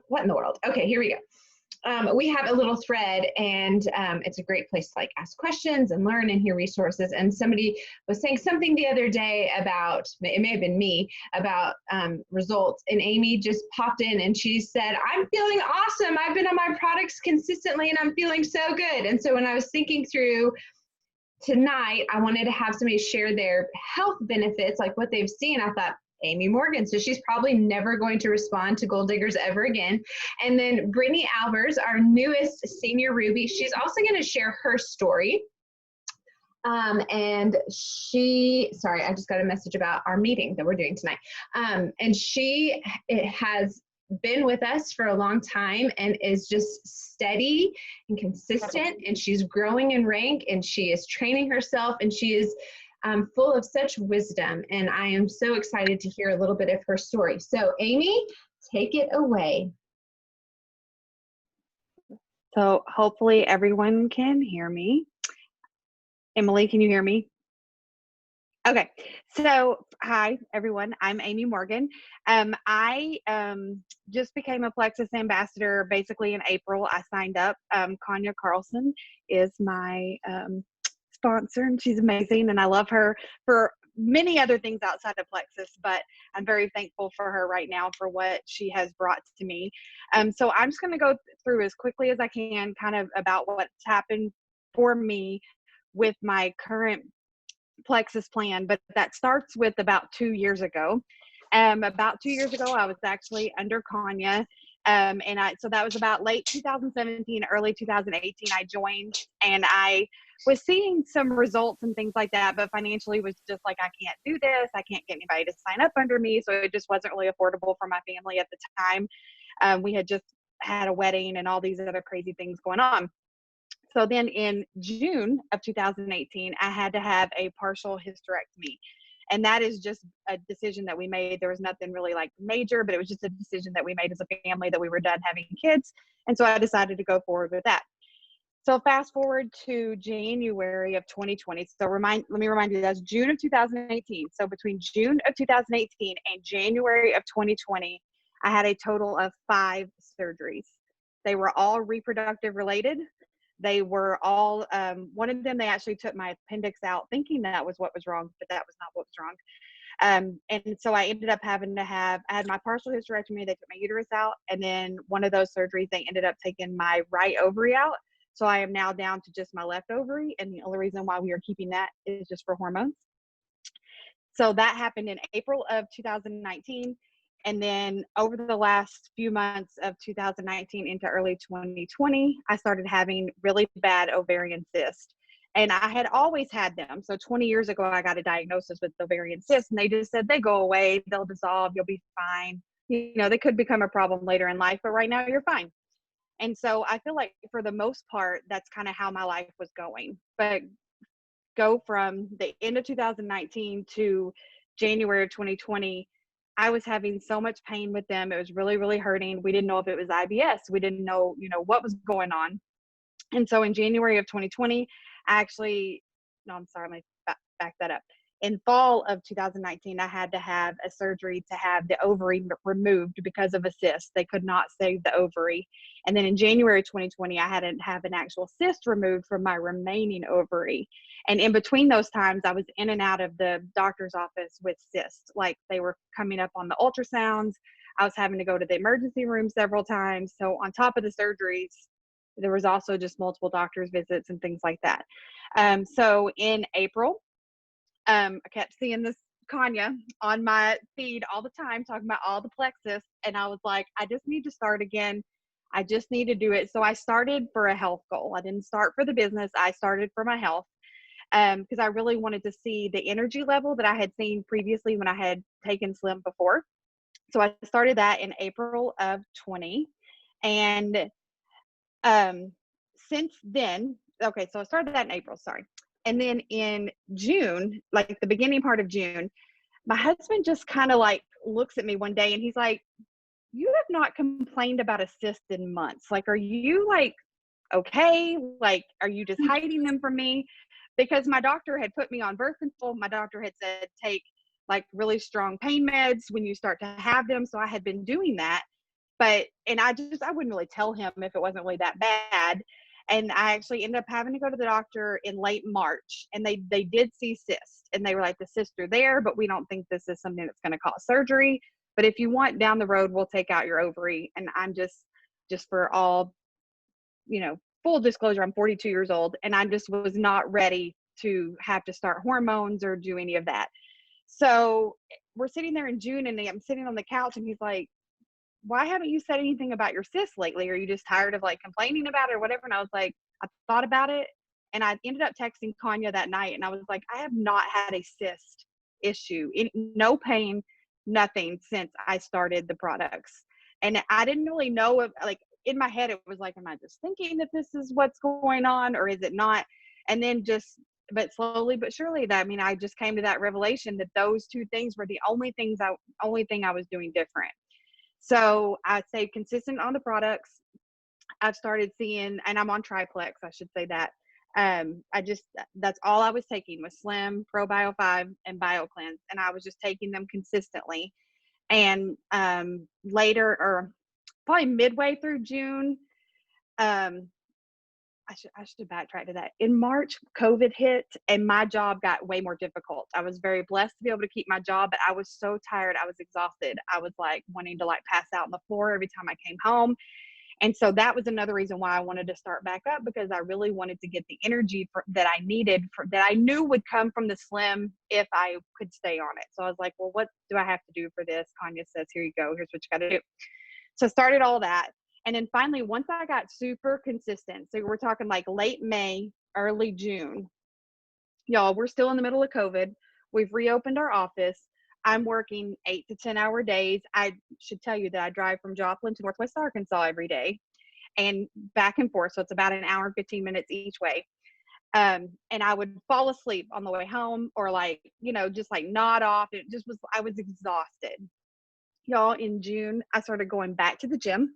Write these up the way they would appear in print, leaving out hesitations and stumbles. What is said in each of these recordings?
what in the world? Okay, here we go. We have a little thread, and it's a great place to like ask questions and learn and hear resources. And somebody was saying something the other day about, it may have been me, about results. And Amy just popped in and she said, I'm feeling awesome. I've been on my products consistently and I'm feeling so good. And so when I was thinking through tonight, I wanted to have somebody share their health benefits, like what they've seen. I thought, Amy Morgan, so she's probably never going to respond to Gold Diggers ever again. And then Brittany Albers, our newest senior Ruby, she's also going to share her story. And sorry, I just got a message about our meeting that we're doing tonight. And she has been with us for a long time and is just steady and consistent, and she's growing in rank, and she is training herself, and she is full of such wisdom, and I am so excited to hear a little bit of her story. So Amy, take it away. So hopefully everyone can hear me. Emily, can you hear me? Okay, so hi everyone, I'm Amy Morgan. I just became a Plexus ambassador basically in April. I signed up. Konya Carlson is my sponsor, and she's amazing, and I love her for many other things outside of Plexus, but I'm very thankful for her right now for what she has brought to me. So I'm just going to go through as quickly as I can kind of about what's happened for me with my current Plexus plan, but that starts with about 2 years ago. About 2 years ago, I was actually under Konya. So that was about late 2017, early 2018, I joined, and I was seeing some results and things like that, but financially was just like, I can't do this. I can't get anybody to sign up under me. So it just wasn't really affordable for my family at the time. We had just had a wedding and all these other crazy things going on. So then in June of 2018, I had to have a partial hysterectomy. And that is just a decision that we made. There was nothing really like major, but it was just a decision that we made as a family that we were done having kids. And so I decided to go forward with that. So fast forward to January of 2020. So let me remind you, that's June of 2018. So between June of 2018 and January of 2020, I had a total of 5 surgeries. They were all reproductive related. They were all, one of them, they actually took my appendix out thinking that was what was wrong, but that was not what was wrong. And so I ended up having to I had my partial hysterectomy, they took my uterus out, and then one of those surgeries, they ended up taking my right ovary out. So I am now down to just my left ovary, and the only reason why we are keeping that is just for hormones. So that happened in April of 2019. And then over the last few months of 2019 into early 2020, I started having really bad ovarian cysts. And I had always had them. So 20 years ago, I got a diagnosis with ovarian cysts, and they just said, they go away, they'll dissolve, you'll be fine. You know, they could become a problem later in life, but right now you're fine. And so I feel like for the most part, that's kind of how my life was going. But go from the end of 2019 to January of 2020, I was having so much pain with them. It was really, really hurting. We didn't know if it was IBS. We didn't know, what was going on. And so in January of 2020, let me back that up. In fall of 2019, I had to have a surgery to have the ovary removed because of a cyst. They could not save the ovary. And then in January 2020, I had to have an actual cyst removed from my remaining ovary. And in between those times, I was in and out of the doctor's office with cysts. Like they were coming up on the ultrasounds. I was having to go to the emergency room several times. So on top of the surgeries, there was also just multiple doctor's visits and things like that. So in April, I kept seeing this Konya on my feed all the time, talking about all the Plexus. And I was like, I just need to start again. I just need to do it. So I started for a health goal. I didn't start for the business. I started for my health because I really wanted to see the energy level that I had seen previously when I had taken Slim before. So I started that in April of 20. And since then, okay, so I started that in April, sorry. And then in June, like the beginning part of June, my husband just kind of like looks at me one day and he's like, you have not complained about a cyst in months. Like, are you like, okay? Like, are you just hiding them from me? Because my doctor had put me on birth control. My doctor had said, take like really strong pain meds when you start to have them. So I had been doing that. and I wouldn't really tell him if it wasn't really that bad. And I actually ended up having to go to the doctor in late March, and they did see cysts, and they were like, the cysts are there, but we don't think this is something that's going to cause surgery. But if you want down the road, we'll take out your ovary. And I'm just for all, full disclosure, I'm 42 years old, and I just was not ready to have to start hormones or do any of that. So we're sitting there in June, and I'm sitting on the couch, and he's like, why haven't you said anything about your cyst lately? Are you just tired of like complaining about it or whatever? And I was like, I thought about it, and I ended up texting Kanya that night, and I was like, I have not had a cyst issue, no pain, nothing since I started the products. And I didn't really know if, like, in my head, it was like, am I just thinking that this is what's going on, or is it not? And then but slowly but surely, I just came to that revelation that those two things were the only thing I was doing different. So I stayed consistent on the products. I've started seeing, and I'm on triplex, I should say that. That's all I was taking was Slim, ProBio 5, and BioCleanse. And I was just taking them consistently. And later, or probably midway through June, I should backtrack to that. In March, COVID hit, and my job got way more difficult. I was very blessed to be able to keep my job, but I was so tired. I was exhausted. I was like wanting to like pass out on the floor every time I came home. And so that was another reason why I wanted to start back up, because I really wanted to get the energy that I needed, that I knew would come from the Slim if I could stay on it. So I was like, well, what do I have to do for this? Kanya says, here you go. Here's what you got to do. So I started all that. And then finally, once I got super consistent, so we're talking like late May, early June, y'all, we're still in the middle of COVID. We've reopened our office. I'm working 8 to 10 hour days. I should tell you that I drive from Joplin to Northwest Arkansas every day and back and forth. So it's about an hour and 15 minutes each way. And I would fall asleep on the way home, or like, just like nod off. I was exhausted. Y'all, in June, I started going back to the gym.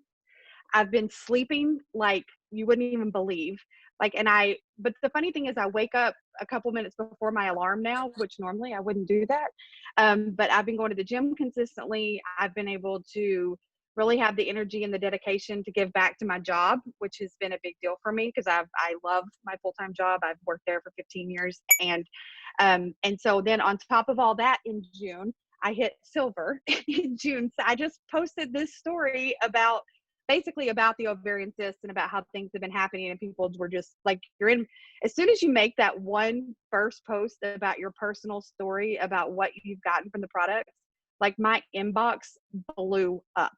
I've been sleeping like you wouldn't even believe. But the funny thing is, I wake up a couple minutes before my alarm now, which normally I wouldn't do that. But I've been going to the gym consistently. I've been able to really have the energy and the dedication to give back to my job, which has been a big deal for me, because I love my full-time job. I've worked there for 15 years. And so then on top of all that, in June, I hit silver in June. So I just posted this story about the ovarian cyst and about how things have been happening, and people were just like, as soon as you make that one first post about your personal story about what you've gotten from the products, like my inbox blew up.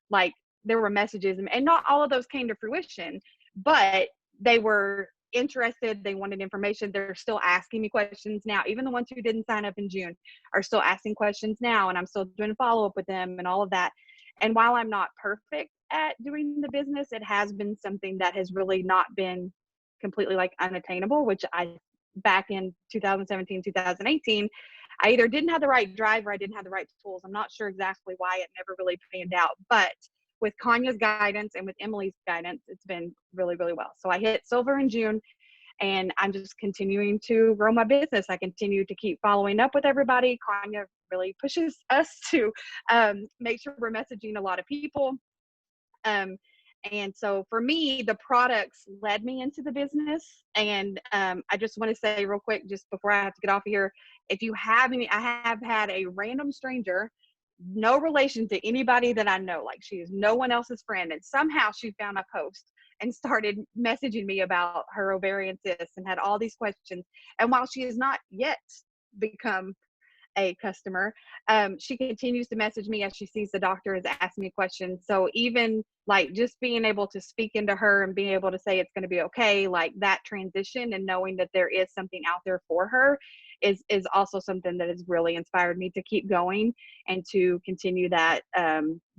Like there were messages, and not all of those came to fruition, but they were interested. They wanted information. They're still asking me questions now. Even the ones who didn't sign up in June are still asking questions now, and I'm still doing follow up with them and all of that. And while I'm not perfect at doing the business, it has been something that has really not been completely like unattainable, which back in 2017, 2018, I either didn't have the right drive or I didn't have the right tools. I'm not sure exactly why it never really panned out, but with Kanya's guidance and with Emily's guidance, it's been really, really well. So I hit silver in June, and I'm just continuing to grow my business. I continue to keep following up with everybody. Kanya really pushes us to make sure we're messaging a lot of people. And so for me, the products led me into the business. And I just want to say real quick, just before I have to get off of here, if you have any, I have had a random stranger, no relation to anybody that I know, like she is no one else's friend, and somehow she found my post and started messaging me about her ovarian cyst and had all these questions. And while she has not yet become a customer, she continues to message me as she sees the doctor is asking me questions. So even like just being able to speak into her and being able to say it's going to be okay, like that transition and knowing that there is something out there for her is also something that has really inspired me to keep going and to continue that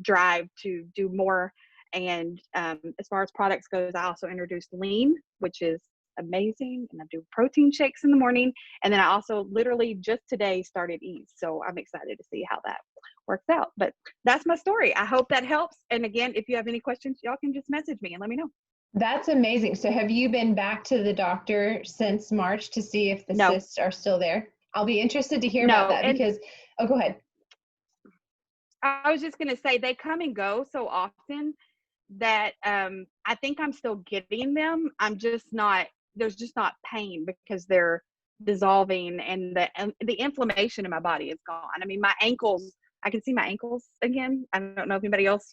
drive to do more. And as far as products goes, I also introduced Lean, which is amazing, and I do protein shakes in the morning, and then I also literally just today started Ease, so I'm excited to see how that works out. But that's my story. I hope that helps, and again, if you have any questions, y'all can just message me and let me know. That's amazing. So have you been back to the doctor since March to see if the No. cysts are still there? I'll be interested to hear about that, because go ahead. I was just going to say they come and go so often that I think I'm still getting them. I'm just not, there's just not pain because they're dissolving, and the inflammation in my body is gone. I mean, my ankles, I can see my ankles again. I don't know if anybody else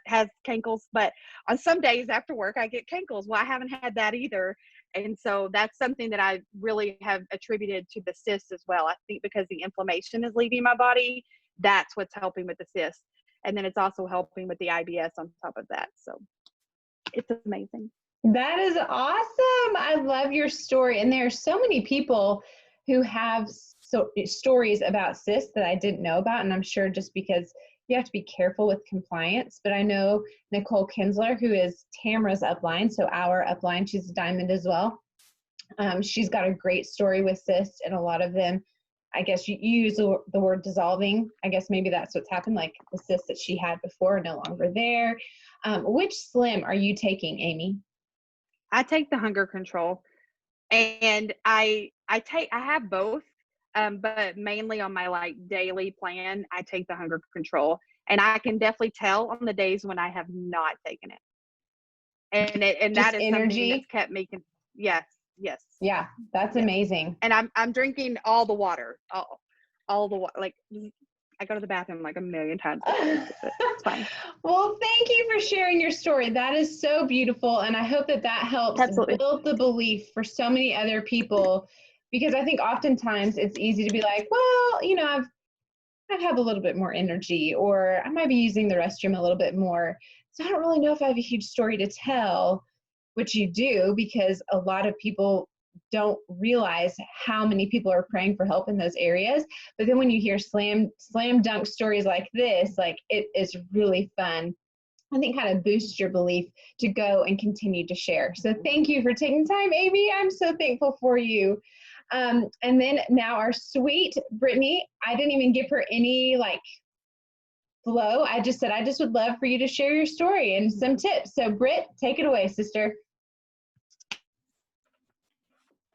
has cankles, but on some days after work I get cankles. Well, I haven't had that either. And so that's something that I really have attributed to the cysts as well. I think because the inflammation is leaving my body, that's what's helping with the cysts. And then it's also helping with the IBS on top of that. So it's amazing. That is awesome. I love your story. And there are so many people who have stories about cysts that I didn't know about. And I'm sure just because you have to be careful with compliance. But I know Nicole Kinsler, who is Tamara's upline, so our upline, she's a diamond as well. She's got a great story with cysts, and a lot of them, I guess you use the word dissolving. I guess maybe that's what's happened, like the cysts that she had before are no longer there. Which Slim are you taking, Amy? I take the hunger control, and I have both, but mainly on my like daily plan, I take the hunger control, and I can definitely tell on the days when I have not taken it. And just that is energy. Something that's kept me. Yes. Yeah, that's amazing. And I'm drinking all the water, all the water. Like I go to the bathroom like a million times a day. It's fine. Well, thank you for sharing your story. That is so beautiful, and I hope that helps build the belief for so many other people, because I think oftentimes it's easy to be like, well, you know, I've had a little bit more energy, or I might be using the restroom a little bit more, so I don't really know if I have a huge story to tell, which you do, because a lot of people don't realize how many people are praying for help in those areas. But then when you hear slam dunk stories like this, like, it is really fun. I think kind of boosts your belief to go and continue to share. So thank you for taking time, Amy. I'm so thankful for you. And then now our sweet Brittany, I didn't even give her any like flow. I just said, I just would love for you to share your story and some tips. So Britt, take it away, sister.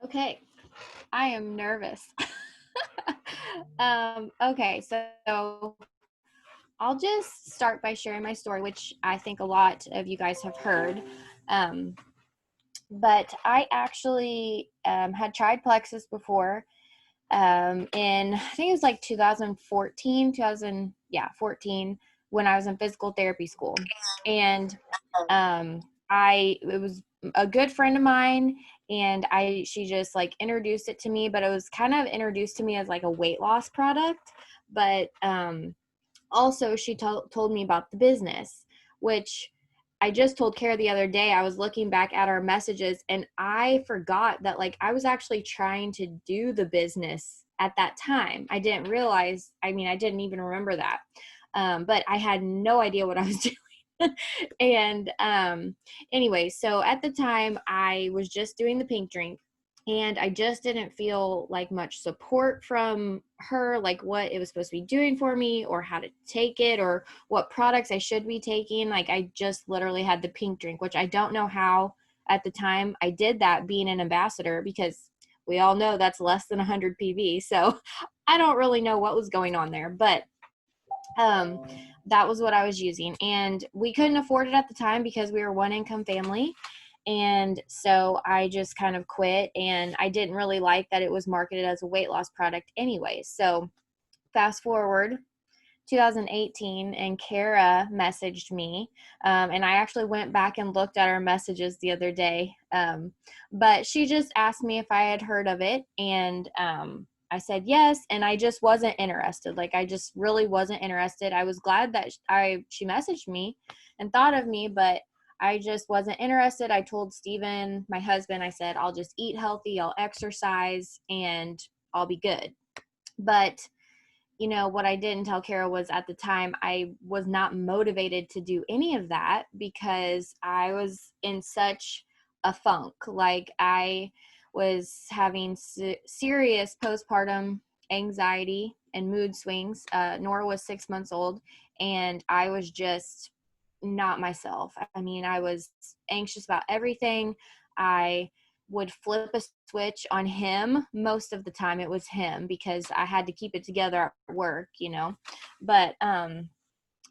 Okay, I am nervous. Okay, so I'll just start by sharing my story, which I think a lot of you guys have heard. But I actually had tried Plexus before in, I think it was like 2014, 14, when I was in physical therapy school. And it was a good friend of mine, and she just like introduced it to me, but it was kind of introduced to me as like a weight loss product. But also she told me about the business, which I just told Kara the other day. I was looking back at our messages, and I forgot that like I was actually trying to do the business at that time. I didn't realize, I didn't even remember that. But I had no idea what I was doing. And anyway, so at the time I was just doing the pink drink, and I just didn't feel like much support from her, like what it was supposed to be doing for me, or how to take it, or what products I should be taking. Like I just literally had the pink drink, which I don't know how at the time I did that, being an ambassador, because we all know that's less than 100 PV. So I don't really know what was going on there, but that was what I was using, and we couldn't afford it at the time because we were one income family. And so I just kind of quit, and I didn't really like that it was marketed as a weight loss product anyway. So fast forward 2018, and Kara messaged me, and I actually went back and looked at our messages the other day, but she just asked me if I had heard of it, and I said yes, and I just wasn't interested. Like I just really wasn't interested. I was glad that she messaged me and thought of me, but I just wasn't interested. I told Steven, my husband, I said, I'll just eat healthy, I'll exercise, and I'll be good. But you know, what I didn't tell Kara was at the time I was not motivated to do any of that because I was in such a funk. Like I was having serious postpartum anxiety and mood swings. Nora was 6 months old, and I was just not myself. I was anxious about everything. I would flip a switch on him. Most of the time it was him because I had to keep it together at work, you know. But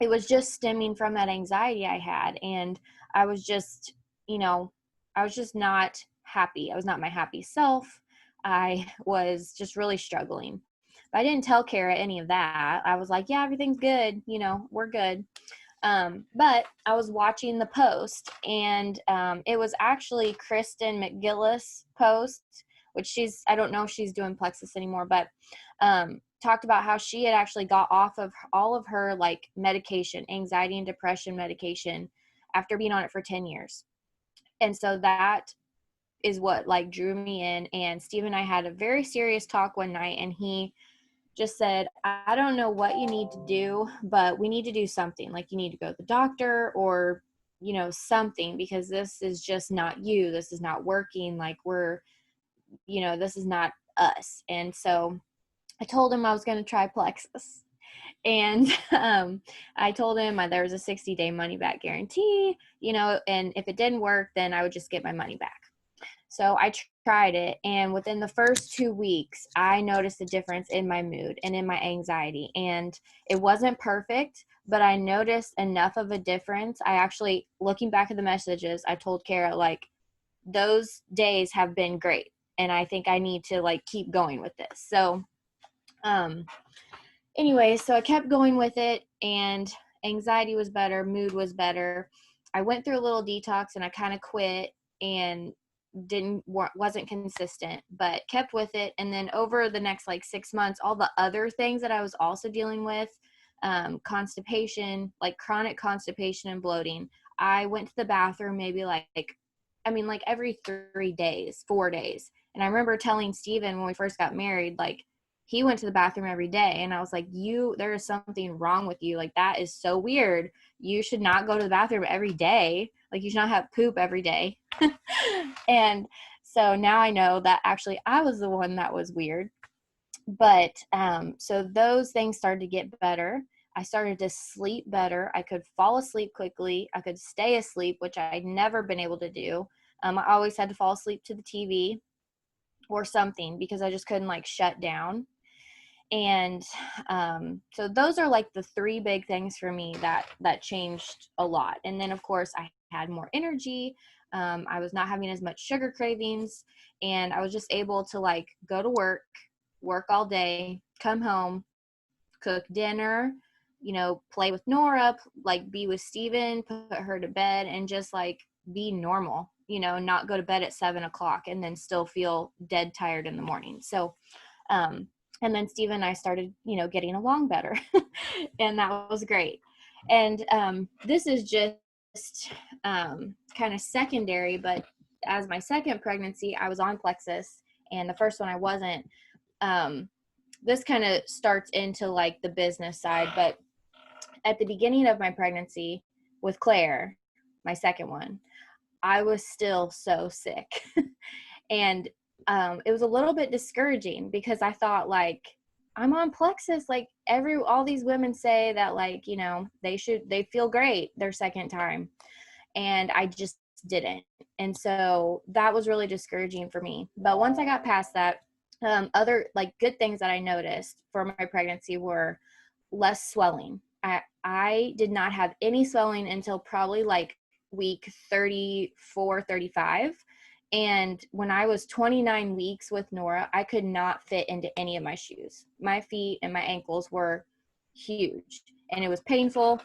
it was just stemming from that anxiety I had. And I was just, I was just not happy. I was not my happy self. I was just really struggling. But I didn't tell Kara any of that. I was like, yeah, everything's good. We're good. But I was watching the post, and it was actually Kristen McGillis' post, which I don't know if she's doing Plexus anymore, but talked about how she had actually got off of all of her like medication, anxiety and depression medication, after being on it for 10 years. And so that is what like drew me in. And Steve and I had a very serious talk one night, and he just said, I don't know what you need to do, but we need to do something. Like, you need to go to the doctor or, something, because this is just not you. This is not working. Like, this is not us. And so I told him I was going to try Plexus. And I told him there was a 60-day money back guarantee, and if it didn't work, then I would just get my money back. So I tried it, and within the first 2 weeks, I noticed a difference in my mood and in my anxiety. And it wasn't perfect, but I noticed enough of a difference. I actually, looking back at the messages, I told Kara, like, those days have been great, and I think I need to like keep going with this. So anyway, so I kept going with it, and anxiety was better, mood was better. I went through a little detox, and I kind of quit and wasn't consistent, but kept with it. And then over the next like 6 months, all the other things that I was also dealing with, constipation, like chronic constipation and bloating, I went to the bathroom maybe like every 4 days. And I remember telling Steven when we first got married, like, he went to the bathroom every day, and I was like, there is something wrong with you. Like, that is so weird. You should not go to the bathroom every day. Like, you should not have poop every day. And so now I know that actually I was the one that was weird. But so those things started to get better. I started to sleep better. I could fall asleep quickly. I could stay asleep, which I'd never been able to do. I always had to fall asleep to the TV or something because I just couldn't like shut down. And so those are like the 3 big things for me that changed a lot. And then of course I had more energy. I was not having as much sugar cravings, and I was just able to like go to work all day, come home, cook dinner, play with Nora, like be with Steven, put her to bed, and just like be normal, not go to bed at 7:00 and then still feel dead tired in the morning. So, and then Steve and I started, getting along better and that was great. And this is just kind of secondary, but as my second pregnancy, I was on Plexus, and the first one I wasn't. This kind of starts into like the business side, but at the beginning of my pregnancy with Claire, my second one, I was still so sick. And it was a little bit discouraging because I thought, like, I'm on Plexus. Like, all these women say that, like, they feel great their second time. And I just didn't. And so that was really discouraging for me. But once I got past that, other like good things that I noticed for my pregnancy were less swelling. I did not have any swelling until probably like week 34, 35. And when I was 29 weeks with Nora, I could not fit into any of my shoes. My feet and my ankles were huge, and it was painful,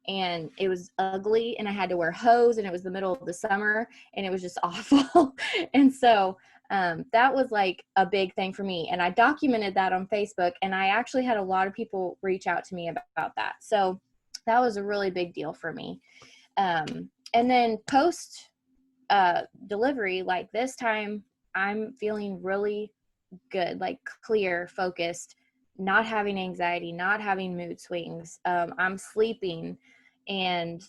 and it was ugly, and I had to wear hose, and it was the middle of the summer, and it was just awful. And so that was like a big thing for me. And I documented that on Facebook, and I actually had a lot of people reach out to me about that. So that was a really big deal for me. And then post delivery, like this time I'm feeling really good, like clear, focused, not having anxiety, not having mood swings. I'm sleeping, and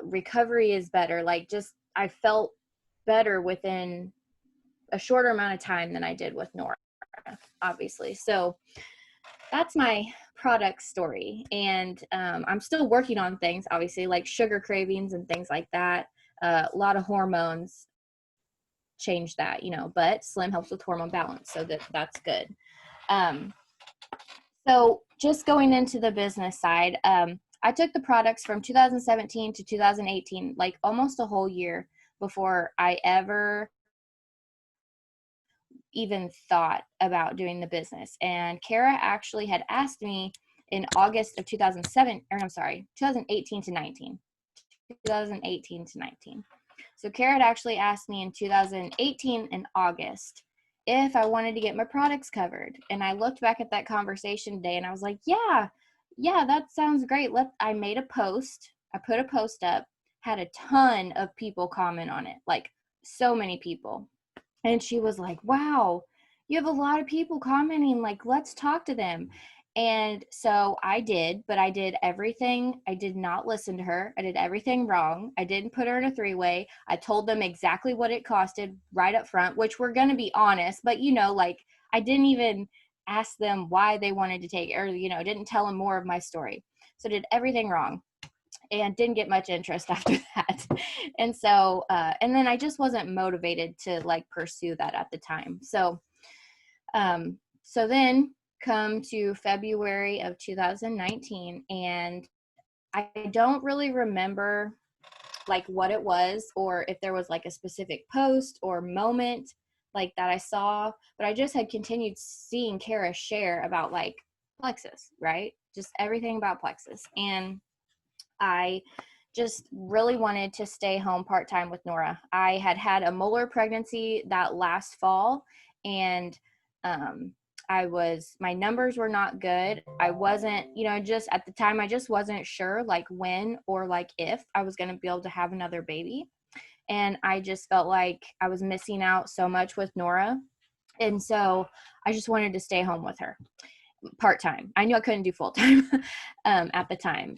recovery is better. Like, just, I felt better within a shorter amount of time than I did with Nora, obviously. So that's my product story. And I'm still working on things, obviously, like sugar cravings and things like that. A lot of hormones change that, but Slim helps with hormone balance, so that's good. So just going into the business side, I took the products from 2017 to 2018, like almost a whole year before I ever even thought about doing the business. And Kara actually had asked me in August of 2018 to 19. 2018 to 19. So Kara had actually asked me in 2018 in August if I wanted to get my products covered. And I looked back at that conversation today and I was like, yeah, that sounds great. I made a post. I put a post up, had a ton of people comment on it, like so many people. And she was like, wow, you have a lot of people commenting, like, let's talk to them. And so I did, but I did everything. I did not listen to her. I did everything wrong. I didn't put her in a three-way. I told them exactly what it costed right up front, which we're going to be honest, but like I didn't even ask them why they wanted to take it, or, didn't tell them more of my story. So I did everything wrong and didn't get much interest after that. And so, and then I just wasn't motivated to like pursue that at the time. So then come to February of 2019, and I don't really remember like what it was, or if there was like a specific post or moment like that I saw, but I just had continued seeing Kara share about like plexus, right? Just everything about plexus. And I just really wanted to stay home part-time with Nora. I had a molar pregnancy that last fall, and my numbers were not good. I wasn't, just at the time, I just wasn't sure like when or like if I was going to be able to have another baby. And I just felt like I was missing out so much with Nora. And so I just wanted to stay home with her part-time. I knew I couldn't do full-time at the time.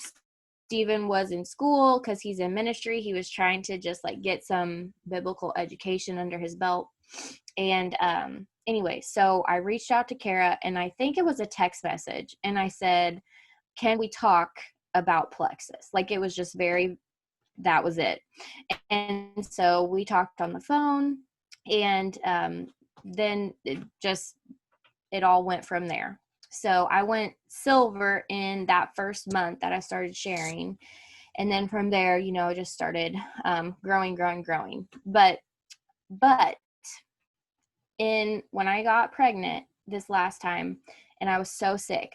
Stephen was in school because he's in ministry. He was trying to just like get some biblical education under his belt. And anyway, so I reached out to Kara, and I think it was a text message. And I said, can we talk about plexus? Like it was just that was it. And so we talked on the phone, and then it all went from there. So I went silver in that first month that I started sharing. And then from there, just started growing. But when I got pregnant this last time, and I was so sick,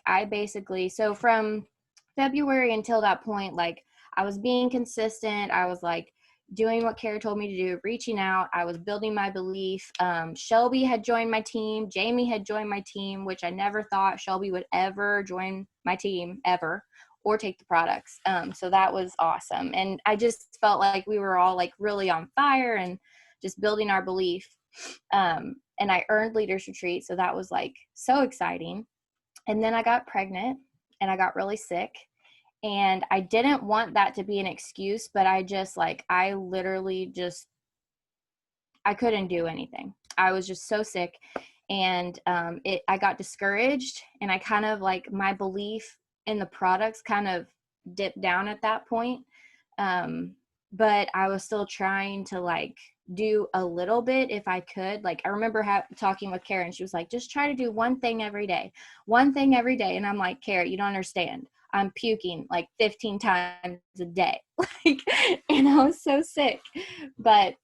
so from February until that point, like I was being consistent. I was like doing what Kara told me to do, reaching out. I was building my belief. Shelby had joined my team. Jamie had joined my team, which I never thought Shelby would ever join my team ever or take the products. So that was awesome. And I just felt like we were all like really on fire and just building our belief. And I earned Leaders Retreat. So that was like so exciting. And then I got pregnant and I got really sick. And I didn't want that to be an excuse, but I literally I couldn't do anything. I was just so sick, and I got discouraged, and I kind of like my belief in the products kind of dipped down at that point. But I was still trying to like do a little bit if I could. Like I remember talking with Karen, she was like, just try to do one thing every day. And I'm like, Kara, you don't understand. I'm puking like 15 times a day. And I was so sick, but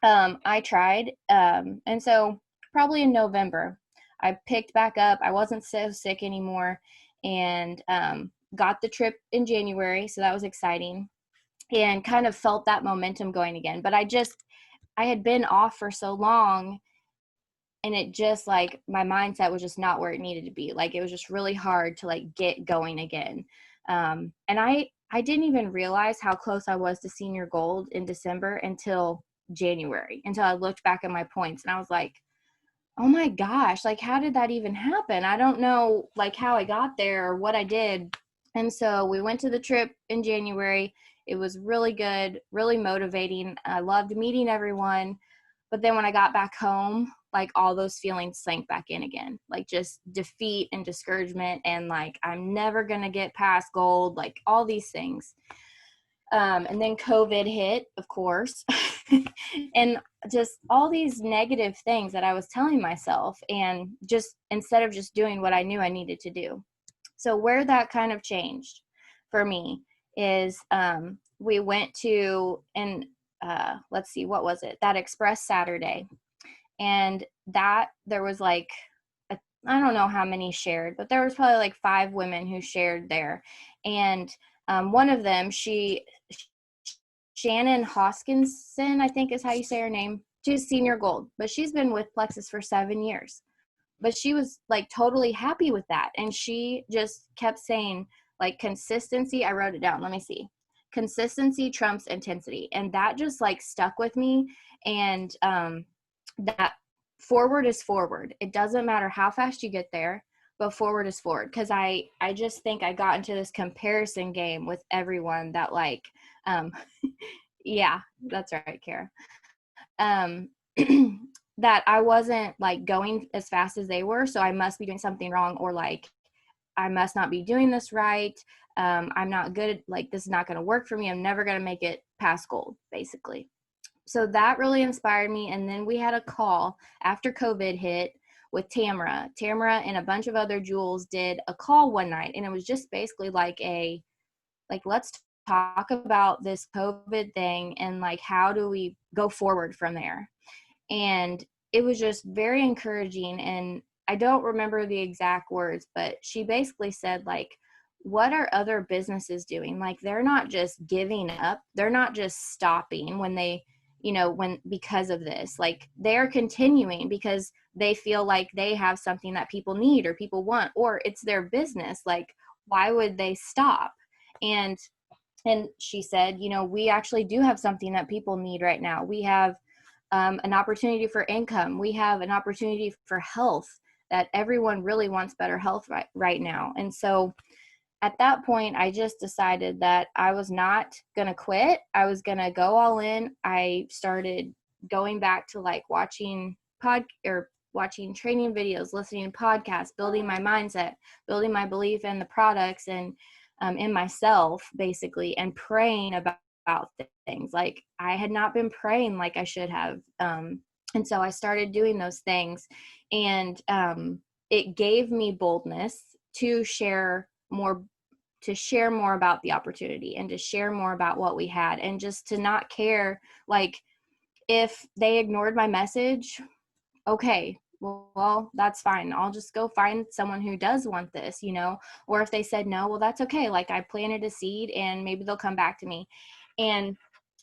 I tried. And so probably in November, I picked back up. I wasn't so sick anymore, and got the trip in January. So that was exciting, and kind of felt that momentum going again. But I had been off for so long, and it just like my mindset was just not where it needed to be. Like it was just really hard to like get going again. And I didn't even realize how close I was to senior gold in December until January, until I looked back at my points, and I was like, oh my gosh, like how did that even happen? I don't know like how I got there or what I did. And so we went to the trip in January. It was really good, really motivating. I loved meeting everyone. But then when I got back home, like all those feelings sank back in again, like just defeat and discouragement, and like I'm never going to get past gold, like all these things. And then COVID hit, of course, and just all these negative things that I was telling myself, and just instead of just doing what I knew I needed to do. So where that kind of changed, for me is we went to, and let's see, what was it? That Express Saturday. And that there was like, I don't know how many shared, but there was probably like 5 women who shared there. And one of them, Shannon Hoskinson, I think is how you say her name. She's senior gold, but she's been with Plexus for 7 years. But she was like totally happy with that. And she just kept saying like consistency. I wrote it down. Let me see. Consistency trumps intensity. And that just like stuck with me. And that forward is forward. It doesn't matter how fast you get there, but forward is forward. Because I just think I got into this comparison game with everyone that like, yeah, that's right, Kara. That I wasn't like going as fast as they were, so I must be doing something wrong, or like I must not be doing this right. I'm not good, like this is not going to work for me. I'm never going to make it past gold, basically. So that really inspired me. And then we had a call after COVID hit with Tamara. Tamara and a bunch of other jewels did a call one night, and it was just basically like let's talk about this COVID thing and like how do we go forward from there. And it was just very encouraging. And I don't remember the exact words, but she basically said like, what are other businesses doing? Like they're not just giving up. They're not just stopping when they, because of this, like they're continuing because they feel like they have something that people need or people want, or it's their business. Like, why would they stop? And she said, we actually do have something that people need right now. We have an opportunity for income. We have an opportunity for health, that everyone really wants better health right now. And so at that point, I just decided that I was not going to quit. I was going to go all in. I started going back to like watching training videos, listening to podcasts, building my mindset, building my belief in the products and in myself, basically, and praying about things. Like I had not been praying like I should have. And so I started doing those things, and it gave me boldness to share more about the opportunity and to share more about what we had, and just to not care, like if they ignored my message, okay, well, that's fine. I'll just go find someone who does want this, or if they said no, well, that's okay. Like I planted a seed and maybe they'll come back to me. And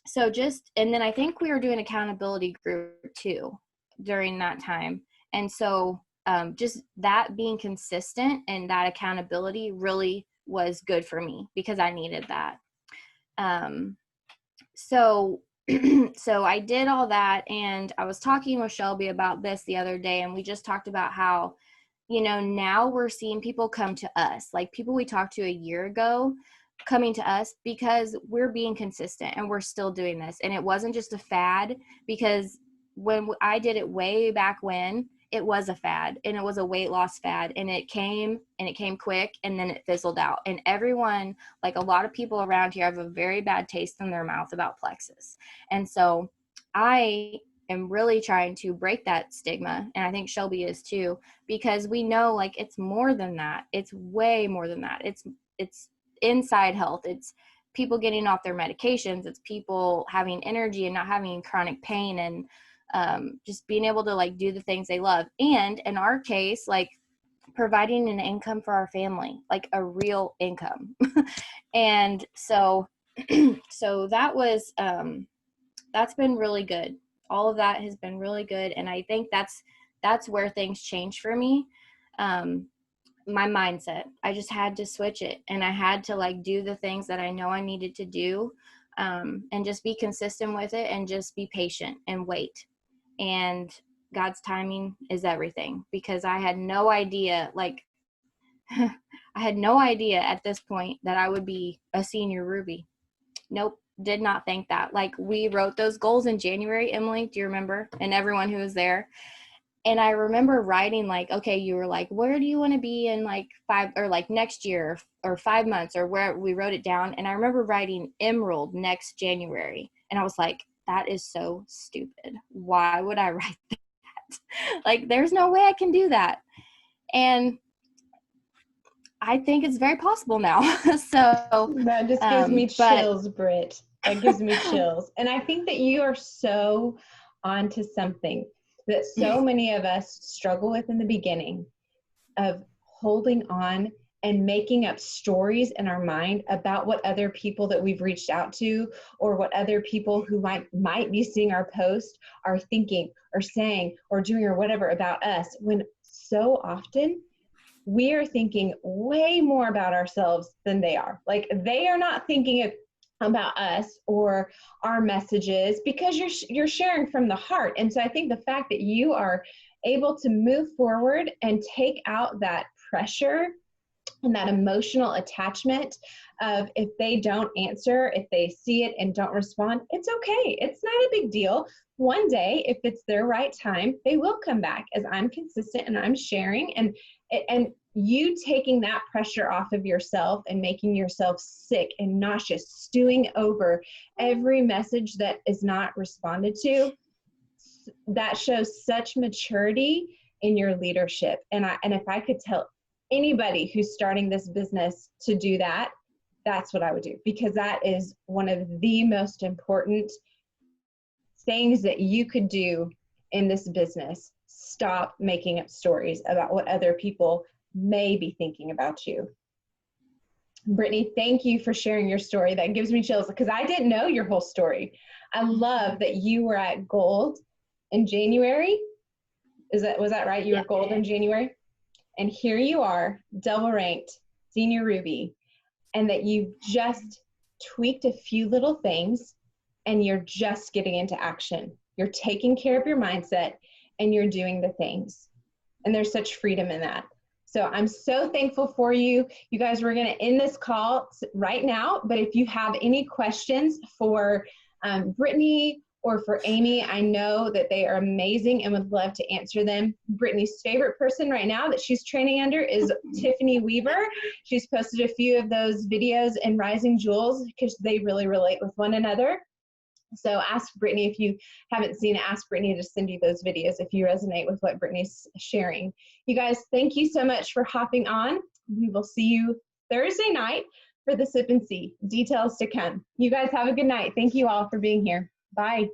so and then I think we were doing accountability group too during that time. And so just that being consistent and that accountability really was good for me because I needed that. So I did all that, and I was talking with Shelby about this the other day, and we just talked about how, now we're seeing people come to us, like people we talked to a year ago coming to us because we're being consistent and we're still doing this. And it wasn't just a fad, because when I did it way back when, it was a fad, and it was a weight loss fad, and it came quick, and then it fizzled out. And everyone, like a lot of people around here, have a very bad taste in their mouth about Plexus. And so I am really trying to break that stigma, and I think Shelby is too, because we know like it's more than that. It's way more than that. It's inside health. It's people getting off their medications. It's people having energy and not having chronic pain, and just being able to like do the things they love. And in our case, like providing an income for our family, like a real income. And so that was, that's been really good. All of that has been really good. And I think that's where things changed for me. My mindset, I just had to switch it, and I had to like do the things that I know I needed to do, and just be consistent with it, and just be patient and wait. And God's timing is everything, because I had no idea, like I had no idea at this point that I would be a senior Ruby. Nope. Did not think that. Like we wrote those goals in January, Emily, do you remember? And everyone who was there. And I remember writing like, okay, you were like, where do you want to be in like 5 or like next year or 5 months, or where we wrote it down. And I remember writing Emerald next January. And I was like, that is so stupid. Why would I write that? Like, there's no way I can do that. And I think it's very possible now. So that just gives me chills, Britt. That gives me chills. And I think that you are so onto something that so many of us struggle with in the beginning, of holding on and making up stories in our mind about what other people that we've reached out to, or what other people who might be seeing our post are thinking or saying or doing or whatever about us, when so often we are thinking way more about ourselves than they are. Like, they are not thinking about us or our messages, because you're sharing from the heart. And so I think the fact that you are able to move forward and take out that pressure and that emotional attachment of, if they don't answer, if they see it and don't respond, it's okay. It's not a big deal. One day, if it's their right time, they will come back, as I'm consistent and I'm sharing. And you taking that pressure off of yourself and making yourself sick and nauseous, stewing over every message that is not responded to, that shows such maturity in your leadership. And if I could tell anybody who's starting this business to do that, that's what I would do, because that is one of the most important things that you could do in this business. Stop making up stories about what other people may be thinking about you. Brittany, thank you for sharing your story. That gives me chills, because I didn't know your whole story. I love that you were at Gold in January. Was that right? You were Gold in January? And here you are, double ranked Senior Ruby, and that you just tweaked a few little things and you're just getting into action. You're taking care of your mindset and you're doing the things. And there's such freedom in that. So I'm so thankful for you. You guys, we're going to end this call right now, but if you have any questions for Brittany or for Amy, I know that they are amazing and would love to answer them. Brittany's favorite person right now that she's training under is Tiffany Weaver. She's posted a few of those videos in Rising Jewels because they really relate with one another. So ask Brittany, if you haven't seen it, ask Brittany to send you those videos if you resonate with what Brittany's sharing. You guys, thank you so much for hopping on. We will see you Thursday night for the Sip and See. Details to come. You guys have a good night. Thank you all for being here. Bye.